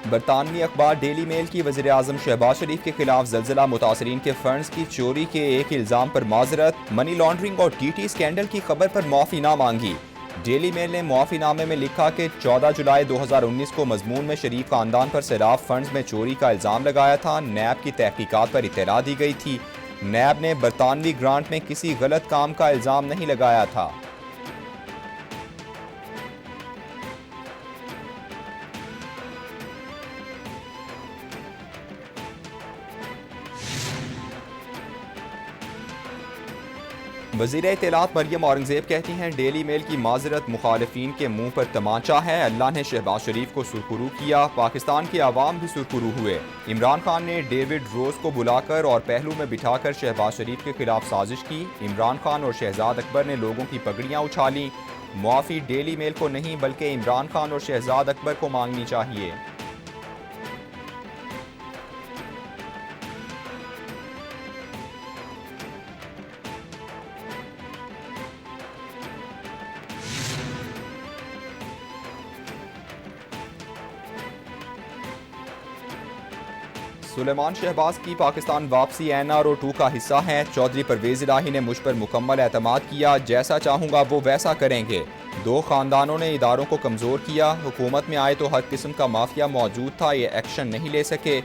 बरतानवी अखबार daily mail की वज़ीर आज़म शहबाज शरीफ के खिलाफ ज़लज़ला मुतासरीन के फंड्स की चोरी के एक इल्ज़ाम पर माजरत, मनी लॉन्ड्रिंग और टीटी स्कैंडल की खबर पर माफ़ी ना मांगी। डेली मेल ने माफ़ीनामे में लिखा कि 14 जुलाई 2019 को मजमून में शरीफ खानदान पर सैराब फंड्स में चोरी का इल्ज़ाम लगाया था। नैब की तहकीकात पर इत्तला दी गई थी। नैब ने बरतानवी ग्रांट में किसी गलत काम का इल्ज़ाम नहीं लगाया था। वज़ीर इत्तलात मरियम औरंगज़ेब कहती हैं, डेली मेल की माजरत मुखालिफिन के मुंह पर तमाचा है। अल्लाह ने शहबाज शरीफ को सुरखरू किया, पाकिस्तान के अवाम भी सुरखरू हुए। इमरान खान ने डेविड रोज को बुलाकर और पहलू में बिठाकर शहबाज शरीफ के खिलाफ साजिश की। इमरान खान और शहजाद अकबर ने लोगों की पगड़ियाँ उछाली। मुआफ़ी डेली मेल को नहीं बल्कि इमरान खान और शहजाद अकबर को मांगनी चाहिए। सुलेमान शहबाज की पाकिस्तान वापसी NRO 2 का हिस्सा है। चौधरी परवेज इलाही ने मुझ पर मुकम्मल एतमाद किया, जैसा चाहूँगा वो वैसा करेंगे। दो खानदानों ने इदारों को कमज़ोर किया। हुकूमत में आए तो हर किस्म का माफिया मौजूद था, ये एक्शन नहीं ले सके।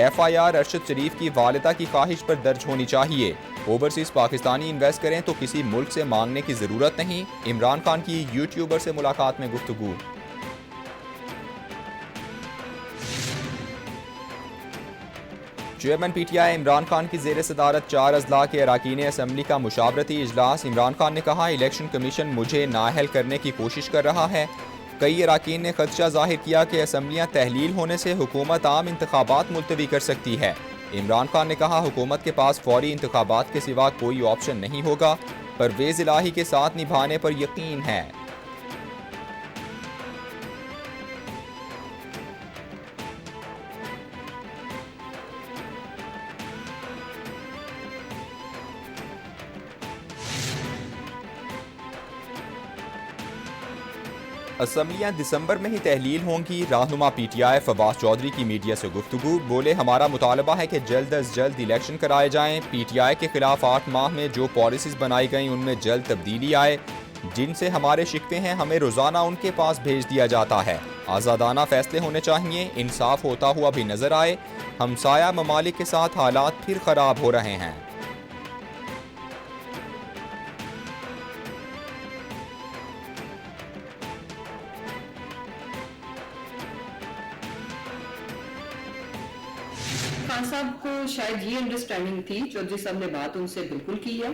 FIR अरशद शरीफ की वालिदा की ख्वाहिश पर दर्ज होनी चाहिए। ओवरसीज़ पाकिस्तानी इन्वेस्ट करें तो किसी मुल्क से मांगने की ज़रूरत नहीं। इमरान खान की यूट्यूबर से मुलाकात में गुफ्तगू। चेयरमैन PTI इमरान खान की जेर सदारत 4 अजला के अरकान असम्बली का मुशावरती इजलास। इमरान खान ने कहा, इलेक्शन कमीशन मुझे नाअहल करने की कोशिश कर रहा है। कई अरकान ने खदशा जाहिर किया कि असम्बलियाँ तहलील होने से हुकूमत आम इंतखाबात मुलतवी कर सकती है। इमरान खान ने कहा, हुकूमत के पास फौरी इंतखाबात के सिवा कोई ऑप्शन नहीं होगा। परवेज इलाही के साथ निभाने पर यकीन है। असम्बलियाँ दिसंबर में ही तहलील होंगी। रहनुमा PTI फवाद चौधरी की मीडिया से गुफ्तगू। बोले, हमारा मुतालबा है कि जल्द अज जल्द इलेक्शन कराए जाएं। PTI के खिलाफ 8 माह में जो पॉलिसीज बनाई गई उनमें जल्द तब्दीली आए। जिनसे हमारे शिकवे हैं, हमें रोज़ाना उनके पास भेज दिया जाता है। आज़ादाना फैसले होने चाहिए, इंसाफ होता हुआ भी नजर आए। हमसाया ममालिक के साथ हालात फिर ख़राब हो रहे हैं। खान साहब को शायद ये अंडरस्टैंडिंग थी, चौधरी साहब ने बात उनसे बिल्कुल की है।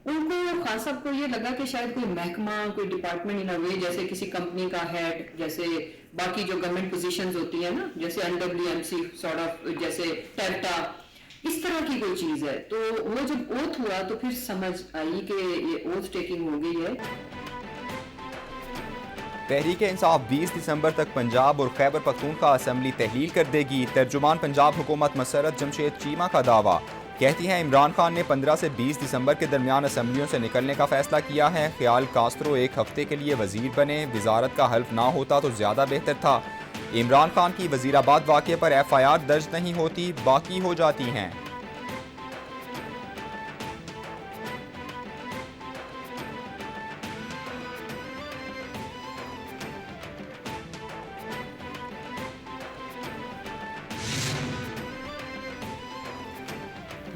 उनको खान साहब को ये लगा कि शायद कोई महकमा, कोई डिपार्टमेंट इन अ वे, जैसे किसी कंपनी का हेड, जैसे बाकी जो गवर्नमेंट पोजीशंस होती है ना, जैसे NWMC सॉर्ट ऑफ, जैसे टेल्टा, इस तरह की कोई चीज है। तो वो जब ओथ हुआ तो फिर समझ आई कि ये ओथ टेकिंग हो गई है। तहरीक इंसाफ 20 दिसंबर तक पंजाब और खैबर पख्तूनख्वा असम्बली तहलील कर देगी। तर्जुमान पंजाब हुकूमत मसरत जमशेद चीमा का दावा। कहती हैं, इमरान खान ने 15 से 20 दिसंबर के दरमियान असम्बलियों से निकलने का फैसला किया है। ख्याल कास्त्रो एक हफ्ते के लिए वजीर बने, वजारत का हल्फ ना होता तो ज़्यादा बेहतर था। इमरान खान की वजीराबाद वाक़े पर FIR दर्ज नहीं होती, बाकी हो जाती हैं।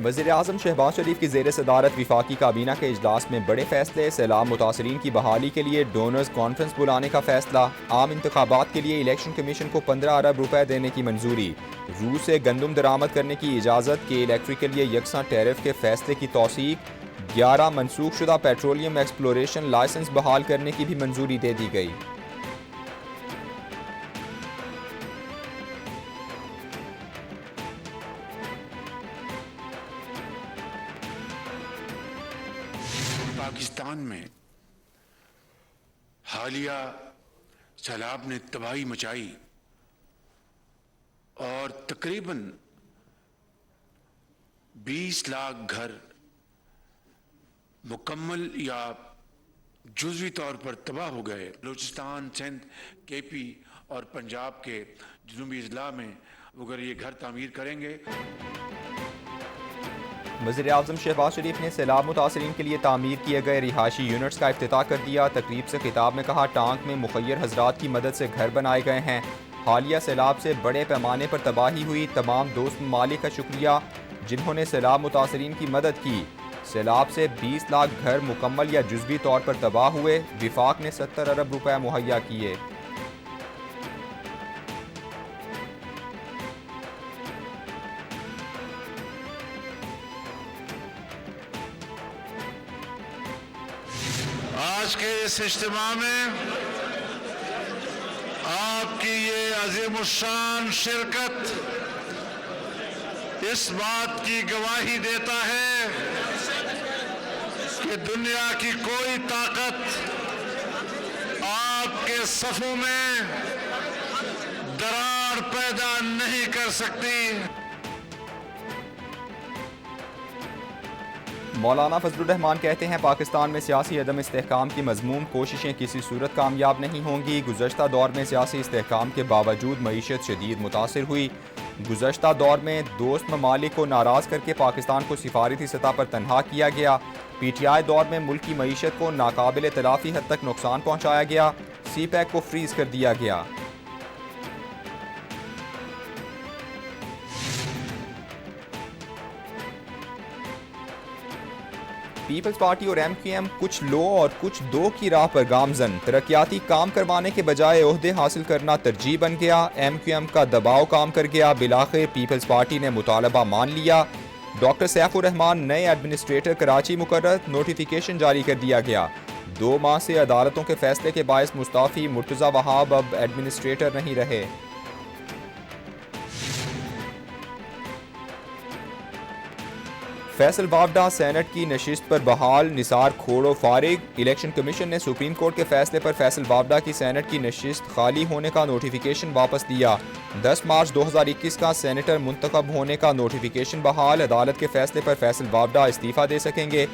वज़ीर आज़म शहबाज शरीफ की जेर सदारत विफाकी काबीना के इजलास में बड़े फैसले। सैलाब मुतासरीन की बहाली के लिए डोनर्स कॉन्फ्रेंस बुलाने का फैसला। आम इंतखाबात के लिए इलेक्शन कमीशन को 15 अरब रुपए देने की मंजूरी। रूस से गंदम दरामद करने की इजाज़त के इलेक्ट्रिक के लिए यकसा टैरिफ के फैसले की तौसीक। 11 मनसूख शुदा पेट्रोलियम एक्सप्लोरेशन लाइसेंस बहाल करने की भी मंजूरी दे दी गई। पाकिस्तान में हालिया सैलाब ने तबाही मचाई और तकरीबन 20 लाख घर मुकम्मल या जुज़वी तौर पर तबाह हो गए। बलूचिस्तान, सिंध, KP और पंजाब के जनूबी अजला में अगर ये घर तामीर करेंगे। वज़ीर-ए-आज़म शहबाज शरीफ ने सैलाब मुतासरीन के लिए तामीर किए गए रिहायशी यूनिट्स का इफ्तिताह कर दिया। तकरीब से खिताब में कहा, टांक में मुखय्यर हजरात की मदद से घर बनाए गए हैं। हालिया सैलाब से बड़े पैमाने पर तबाही हुई। तमाम दोस्त ममालिक का शुक्रिया जिन्होंने सैलाब मुतासरीन की मदद की। सैलाब से 20 लाख घर मुकम्मल या जुज़वी तौर पर तबाह हुए। विफाक ने 70 अरब रुपए मुहैया किए। आज के इस इज्तिमा में आपकी ये अज़ीमुश्शान शिरकत इस बात की गवाही देता है कि दुनिया की कोई ताकत आपके सफों में दरार पैदा नहीं कर सकती। मौलाना फजलुर रहमान कहते हैं, पाकिस्तान में सियासी अदम इस्तेहकाम की मज़मूम कोशिशें किसी सूरत कामयाब नहीं होंगी। गुज़श्ता दौर में सियासी इस्तेहकाम के बावजूद मईशत शदीद मुतासिर हुई। गुज़श्ता दौर में दोस्त ममालिक को नाराज़ करके पाकिस्तान को सिफारती सतह पर तनहा किया गया। PTI दौर में मुल्क की मईशत को नाकाबिल तलाफ़ी हद तक नुकसान पहुँचाया गया। CPEC को फ्रीज़ कर दिया गया। पीपल्स पार्टी और MQM कुछ लो और कुछ दो की राह पर गामजन। तरक्याती काम करवाने के बजाय ओहदे हासिल करना तरजीह बन गया। MQM का दबाव काम कर गया। बिलाखिर पीपल्स पार्टी ने मुतालबा मान लिया। डॉक्टर सैफुर रहमान नए एडमिनिस्ट्रेटर कराची मुकर्रर। नोटिफिकेशन जारी कर दिया गया। 2 माह से अदालतों के फैसले के बायस मुस्ताफी मुर्तज़ा वहाब अब एडमिनिस्ट्रेटर नहीं रहे। फैसल वावडा सेनेट की नशिस्त पर बहाल। निसार खोड़ो फारिग। इलेक्शन कमीशन ने सुप्रीम कोर्ट के फैसले पर फैसल वावडा की सेनेट की नशिस्त खाली होने का नोटिफिकेशन वापस लिया। 10 मार्च 2021 का सेनेटर मुंतखब होने का नोटिफिकेशन बहाल। अदालत के फैसले पर फैसल वावडा इस्तीफा दे सकेंगे।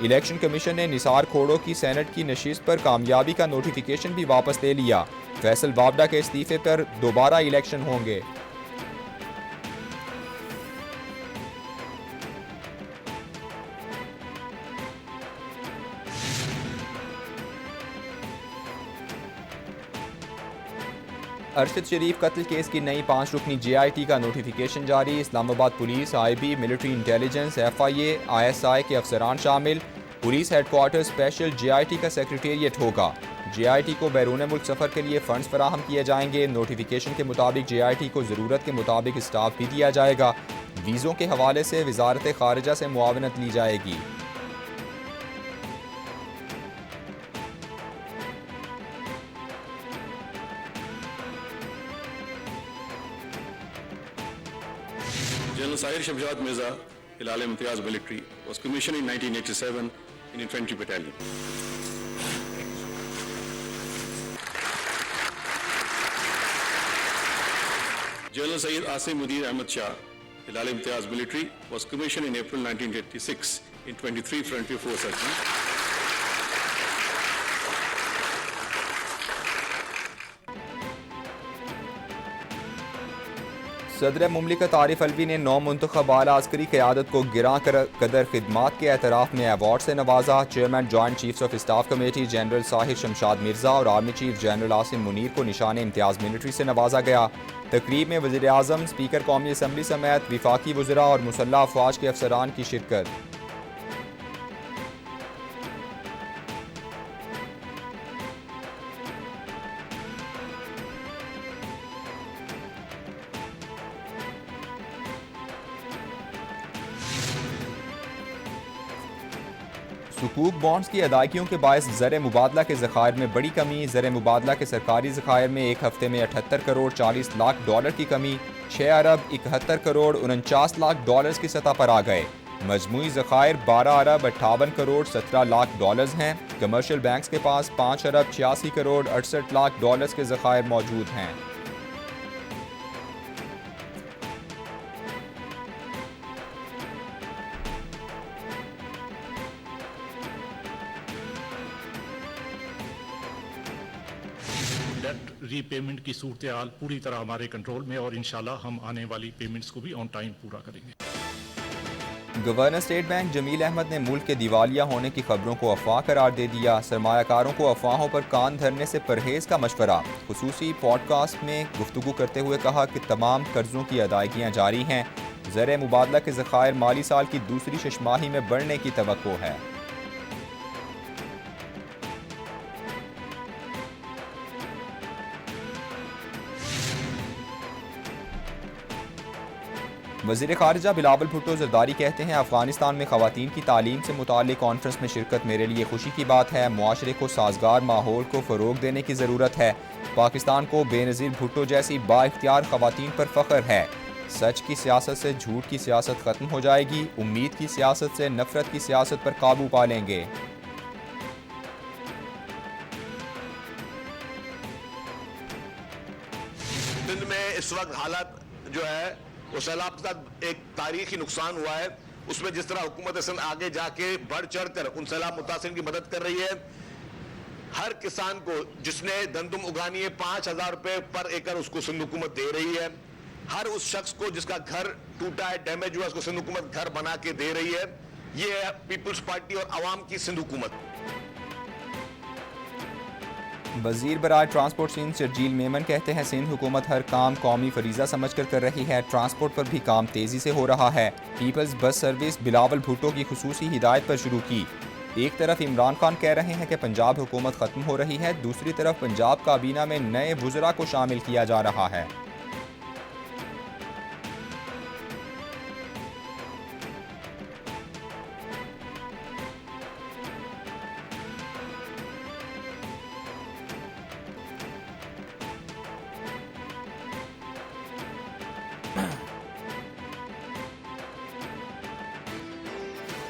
इलेक्शन कमीशन ने निसार खोड़ो की सेनेट की नशिस्त पर कामयाबी का नोटिफिकेशन भी वापस ले लिया। फैसल वावडा के इस्तीफे पर दोबारा इलेक्शन होंगे। अरशद शरीफ कत्ल केस की नई 5 रुकनी JIT का नोटिफिकेशन जारी। Islamabad police, IB, military intelligence, FIA, ISI के अफसरान शामिल। पुलिस हेडक्वार्टर स्पेशल JIT का सेक्रेटेरिएट होगा। JIT को बैरून मुल्क सफ़र के लिए फ़ंड्स फराहम किए जाएंगे। नोटिफिकेशन के मुताबिक JIT को ज़रूरत के मुताबिक स्टाफ भी दिया जाएगा। वीज़ों के हवाले से वज़ारत ख़ारिजा से मुआवनत ली जाएगी। General Sahir Shamshad Mirza, Hilal Imtiaz Military, was commissioned in 1987 in Infantry Battalion. General Sayyid Asim Mudir Ahmad Shah, Hilal Imtiaz Military, was commissioned in April 1986 in 23 Frontier Force Regiment. सदर मुमलिकत आरिफ अलवी ने 9 मुंतखब आला अस्करी क़यादत को गिरां कदर खिदमात के एतराफ़ में अवार्ड से नवाजा। Chairman joint chiefs of staff committee general Sahir Shamshad Mirza और army chief general Asim Munir को निशान इम्तियाज़ मिलिट्री से नवाजा गया। तकरीब में वज़ीर-ए-आज़म, स्पीकर कौमी असम्बली समेत विफाकी वज़रा और मुसल्लह अफ़वाज के अफसरान की शिरकत। सुकूक बॉन्ड्स की अदायगियों के बायस ज़र मुबादला के ज़खायर में बड़ी कमी। ज़र मुबादला के सरकारी ज़खायर में एक हफ्ते में 78 करोड़ 40 लाख डॉलर की कमी। 6 अरब 71 करोड़ 49 लाख डॉलर्स की सतह पर आ गए। मजमूई ज़खायर 12 अरब 58 करोड़ 17 लाख डॉलर्स हैं। कमर्शियल बैंक्स के पास 5 अरब 86 करोड़ 68 लाख डॉलर्स के ज़खायर मौजूद हैं। डेट रीपेमेंट की सूरत हाल पूरी तरह हमारे कंट्रोल में, और इंशाल्लाह हम आने वाली पेमेंट्स को भी ऑन टाइम पूरा करेंगे। Governor state bank Jamil Ahmed ने मुल्क के दिवालिया होने की खबरों को अफवाह करार दे दिया। सरमायाकारों को अफवाहों पर कान धरने से परहेज का मशवरा। खुसूसी पॉडकास्ट में गुफ्तगू करते हुए कहा कि तमाम कर्जों की अदायगियाँ जारी हैं। ज़र मुबादला के ज़खायर माली साल की दूसरी छमाही में बढ़ने की तवक्को है। वज़ीर ख़ारिजा बिलावल भुट्टो ज़रदारी कहते हैं, अफ़गानिस्तान में ख़वातीन की तालीम से मुताल्लिक़ कॉन्फ्रेंस में शिरकत मेरे लिए खुशी की बात है। मुआशरे को साजगार माहौल को फ़रोग़ देने की ज़रूरत है। पाकिस्तान को बेनज़ीर भुट्टो जैसी बाइख्तियार ख़वातीन पर फ़ख्र है। सच की सियासत से झूठ की सियासत ख़त्म हो जाएगी। उम्मीद की सियासत से नफ़रत की सियासत पर काबू पा लेंगे। सिंध में इस वक्त हालात जो है वो सैलाब के साथ एक तारीखी नुकसान हुआ है, उसमें जिस तरह हुकूमत सिंध आगे जाके बढ़ चढ़ कर उन सैलाब मुतासिरीन की मदद कर रही है। हर किसान को जिसने गंदम उगानी है 5,000 रुपए पर एकड़ उसको सिंध हुकूमत दे रही है। हर उस शख्स को जिसका घर टूटा है, डैमेज हुआ, उसको सिंध हुकूमत घर बना के दे रही है। ये है पीपल्स पार्टी और आवाम की सिंध हुकूमत। वज़ीर बराए ट्रांसपोर्ट सिंध शर्जील मेमन कहते हैं, सिंध हुकूमत हर काम कौमी फरीज़ा समझकर कर रही है। ट्रांसपोर्ट पर भी काम तेज़ी से हो रहा है। Peoples bus service Bilawal Bhutto की खुसूसी हिदायत पर शुरू की। एक तरफ इमरान खान कह रहे हैं कि पंजाब हुकूमत ख़त्म हो रही है, दूसरी तरफ पंजाब काबीना में नए वज़रा को शामिल किया जा रहा है।